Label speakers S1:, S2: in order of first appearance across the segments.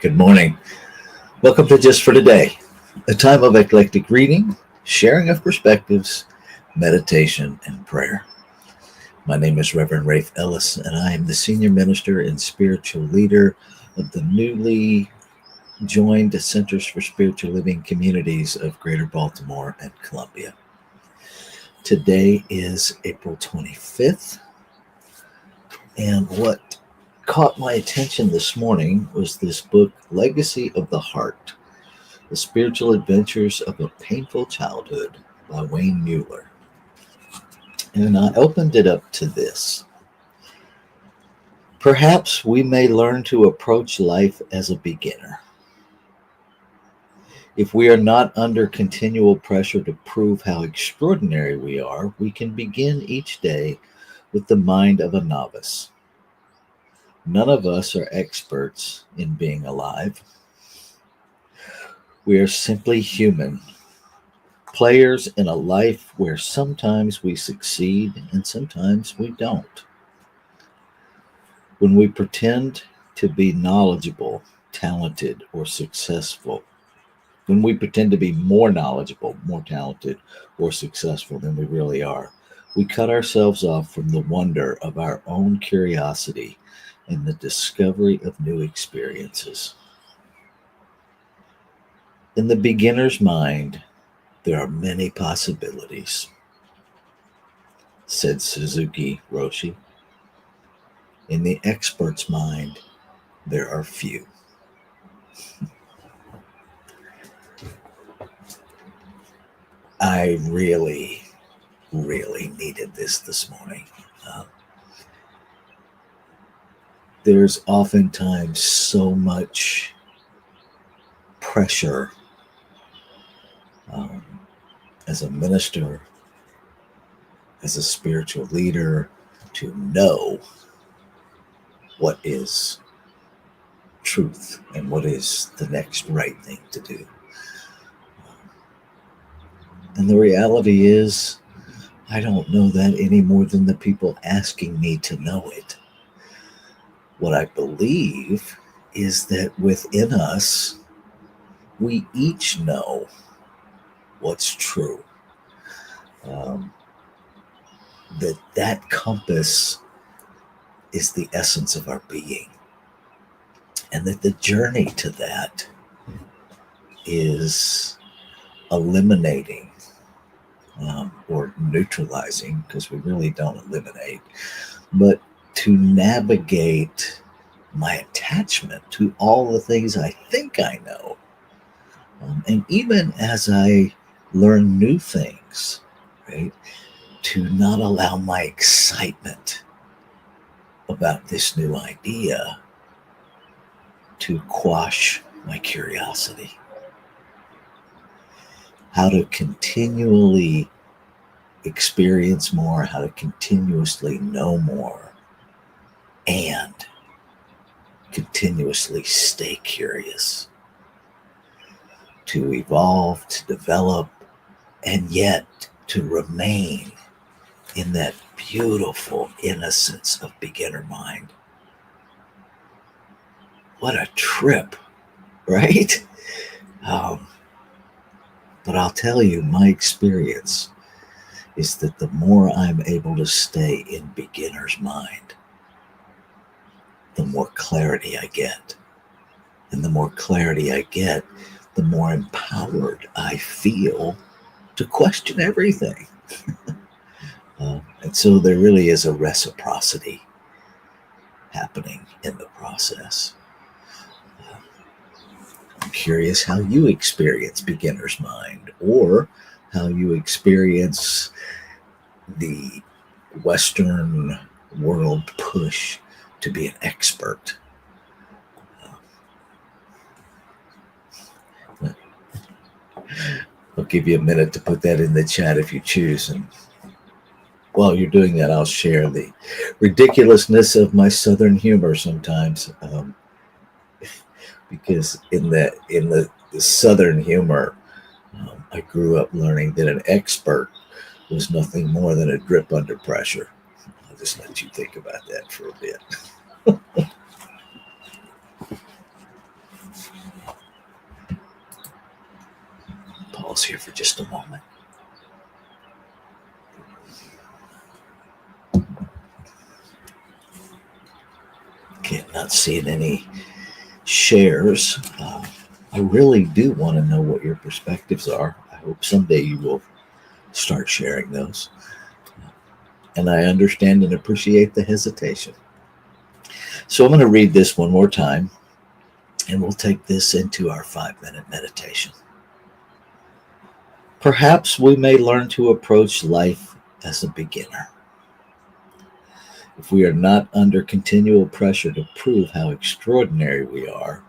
S1: Good morning. Welcome to Just for Today, a time of eclectic reading, sharing of perspectives, meditation, and prayer. My name is Reverend Rafe Ellis, and I am the Senior Minister and Spiritual Leader of the newly joined Centers for Spiritual Living communities of Greater Baltimore and Columbia. Today is April 25th, and what caught my attention this morning was this book, Legacy of the Heart: The Spiritual Adventures of a Painful Childhood by Wayne Mueller. And I opened it up to this. Perhaps we may learn to approach life as a beginner. If we are not under continual pressure to prove how extraordinary we are, we can begin each day with the mind of a novice. None of us are experts in being alive. We are simply human, players in a life where sometimes we succeed and sometimes we don't. When we pretend to be knowledgeable, talented, or successful, when we pretend to be more knowledgeable, more talented, or successful than we really are, we cut ourselves off from the wonder of our own curiosity and the discovery of new experiences. In the beginner's mind, there are many possibilities, said Suzuki Roshi. In the expert's mind, there are few. I really needed this morning. There's oftentimes so much pressure as a minister, as a spiritual leader, to know what is truth and what is the next right thing to do. And the reality is, I don't know that any more than the people asking me to know it. What I believe is that within us, we each know what's true. That compass is the essence of our being. And that the journey to that is eliminating or neutralizing, because we really don't eliminate, but to navigate my attachment to all the things I think I know. And even as I learn new things, right, to not allow my excitement about this new idea to quash my curiosity. How to continually experience more, how to continuously know more, and continuously stay curious. To evolve, to develop, and yet to remain in that beautiful innocence of beginner mind. What a trip, right? But I'll tell you, my experience is that the more I'm able to stay in beginner's mind, the more clarity I get. And the more clarity I get, the more empowered I feel to question everything. And so there really is a reciprocity happening in the process. I'm curious how you experience beginner's mind, or how you experience the Western world push to be an expert. I'll give you a minute to put that in the chat if you choose. And while you're doing that, I'll share the ridiculousness of my Southern humor sometimes. Because in the Southern humor, I grew up learning that an expert was nothing more than a drip under pressure. I'll just let you think about that for a bit. pause here for just a moment. Okay, not seeing any shares. I really do want to know what your perspectives are. I hope someday you will start sharing those. And I understand and appreciate the hesitation. So I'm going to read this one more time, and we'll take this into our 5-minute meditation. Perhaps we may learn to approach life as a beginner. If we are not under continual pressure to prove how extraordinary we are,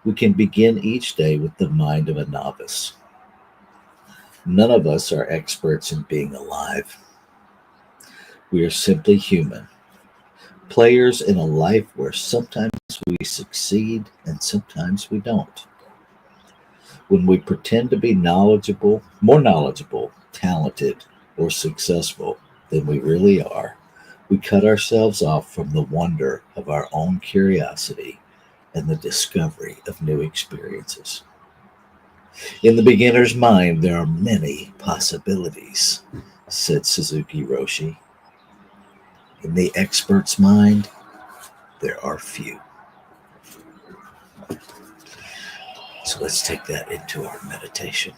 S1: we can begin each day with the mind of a novice. None of us are experts in being alive. We are simply human, players in a life where sometimes we succeed and sometimes we don't. When we pretend to be more knowledgeable, talented, or successful than we really are, we cut ourselves off from the wonder of our own curiosity and the discovery of new experiences. In the beginner's mind, there are many possibilities, said Suzuki Roshi. In the expert's mind, there are few. So let's take that into our meditation.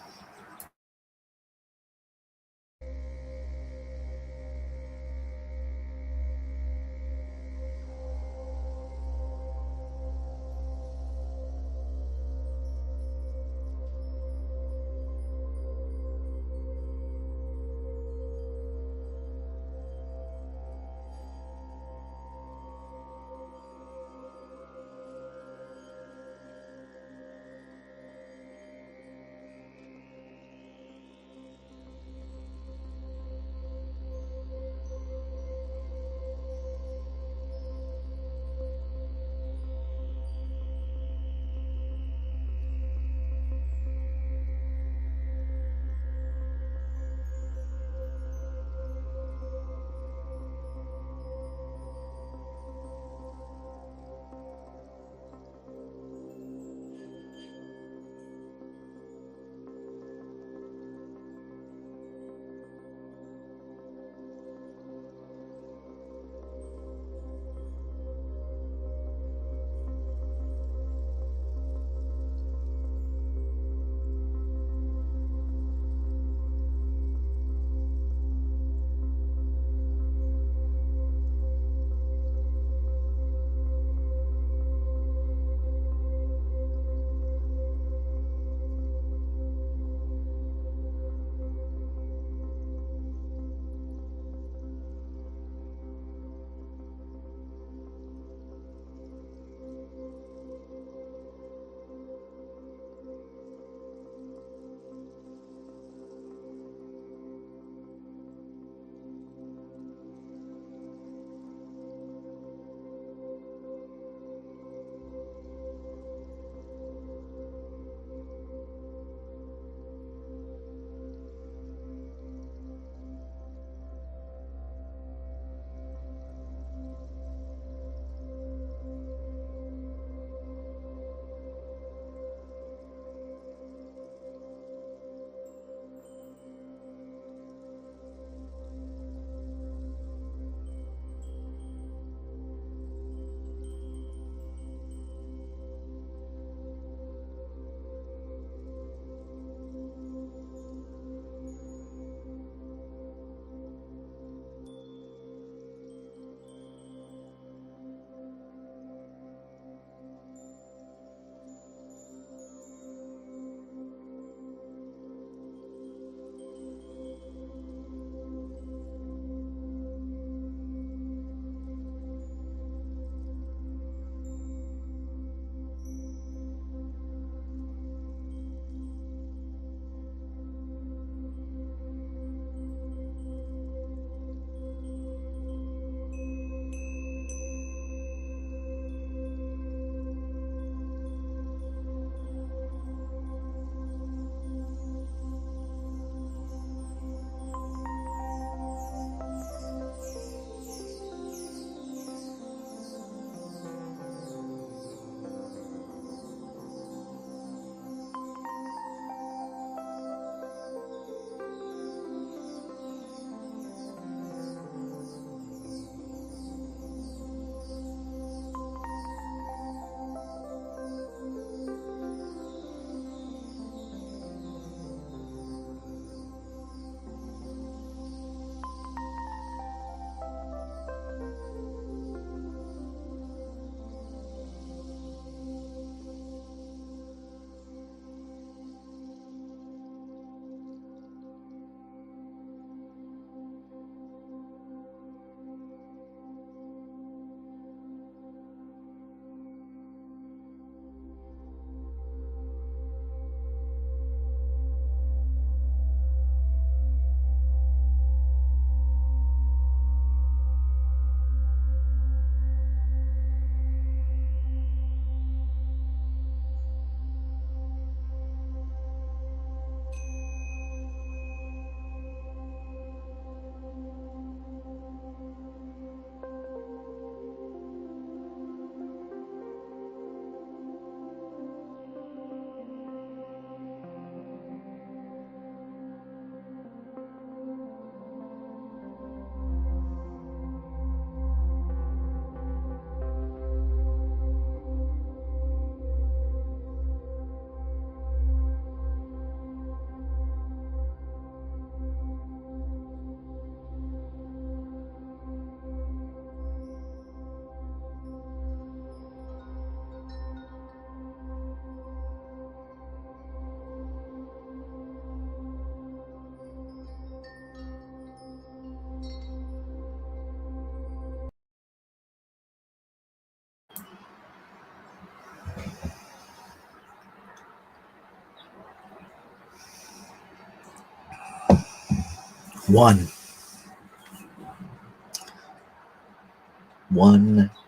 S1: One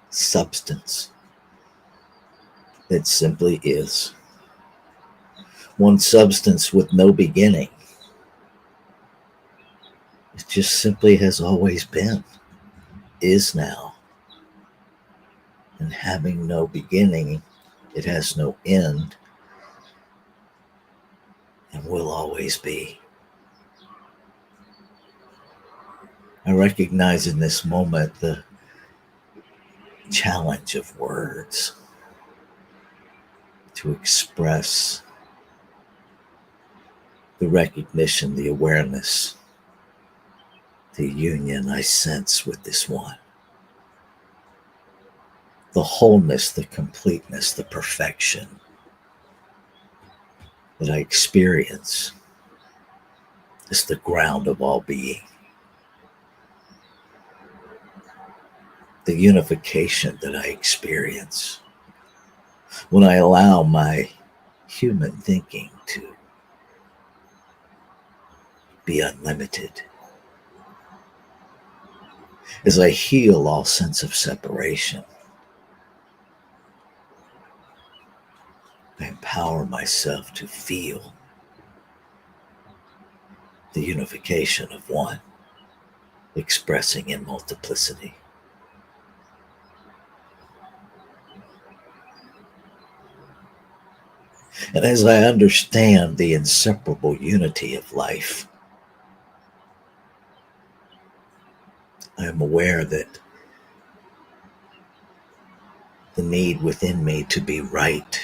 S1: substance that simply is. One substance with no beginning. It just simply has always been, is now. And having no beginning, it has no end, and will always be. I recognize in this moment the challenge of words to express the recognition, the awareness, the union I sense with this one. The wholeness, the completeness, the perfection that I experience is the ground of all being. The unification that I experience when I allow my human thinking to be unlimited. As I heal all sense of separation, I empower myself to feel the unification of one, expressing in multiplicity. And as I understand the inseparable unity of life, I am aware that the need within me to be right,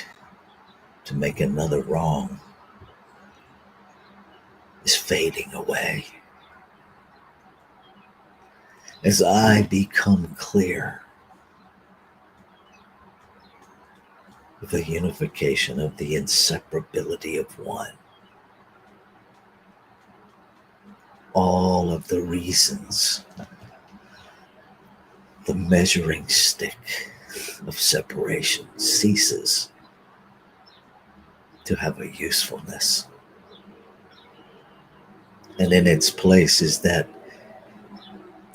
S1: to make another wrong, is fading away. As I become clear of the unification of the inseparability of one, all of the reasons, the measuring stick of separation ceases to have a usefulness. And in its place is that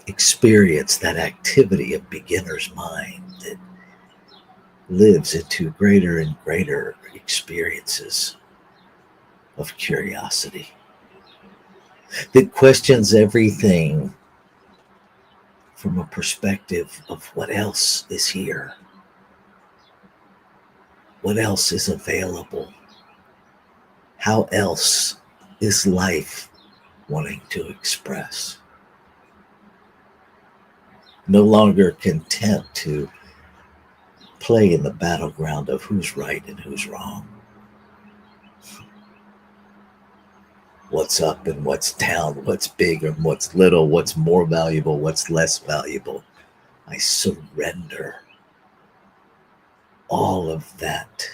S1: experience, that activity of beginner's mind that lives into greater and greater experiences of curiosity, that questions everything from a perspective of what else is here, what else is available, how else is life wanting to express. No longer content to play in the battleground of who's right and who's wrong, what's up and what's down, what's big and what's little, what's more valuable, what's less valuable. I surrender all of that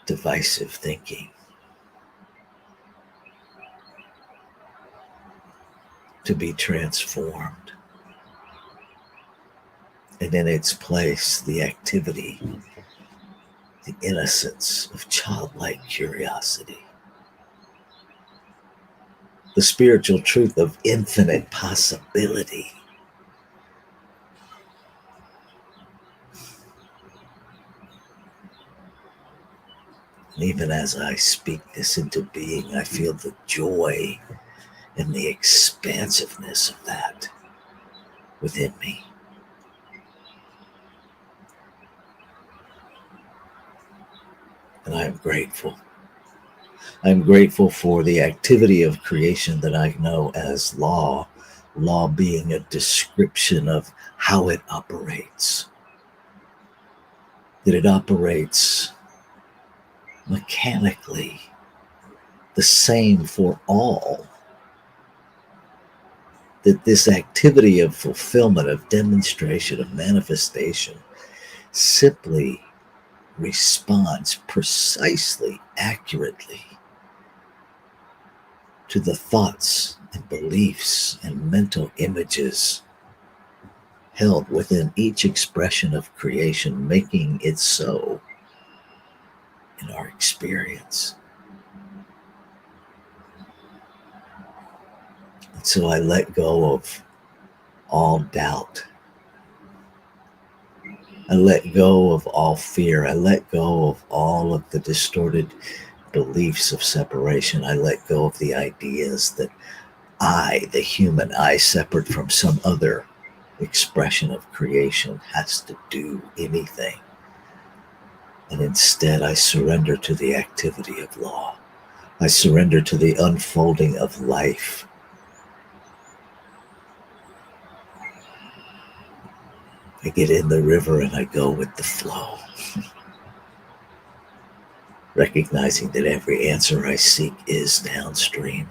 S1: divisive thinking to be transformed. And in its place, the activity, the innocence of childlike curiosity, the spiritual truth of infinite possibility. And even as I speak this into being, I feel the joy and the expansiveness of that within me. And I am grateful. I'm grateful for the activity of creation that I know as law, law being a description of how it operates, that it operates mechanically, the same for all, that this activity of fulfillment, of demonstration, of manifestation simply responds precisely, accurately to the thoughts and beliefs and mental images held within each expression of creation, making it so in our experience. And so I let go of all doubt. I let go of all fear. I let go of all of the distorted beliefs of separation. I let go of the ideas that I, the human I, separate from some other expression of creation, has to do anything. And instead, I surrender to the activity of law. I surrender to the unfolding of life. I get in the river and I go with the flow, recognizing that every answer I seek is downstream.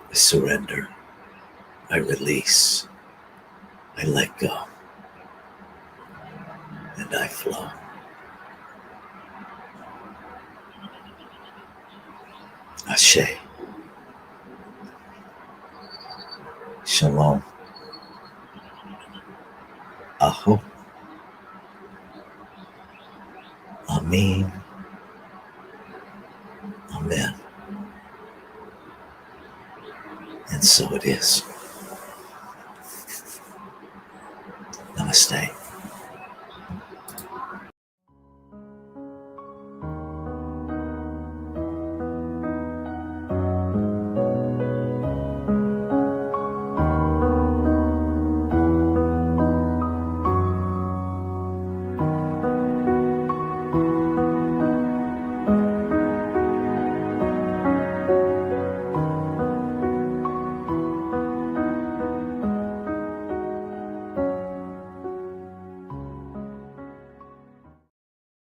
S1: I surrender. I release. I let go. And I flow. Ashe. Shalom. Aho. Amen. Amen. And so it is. Namaste.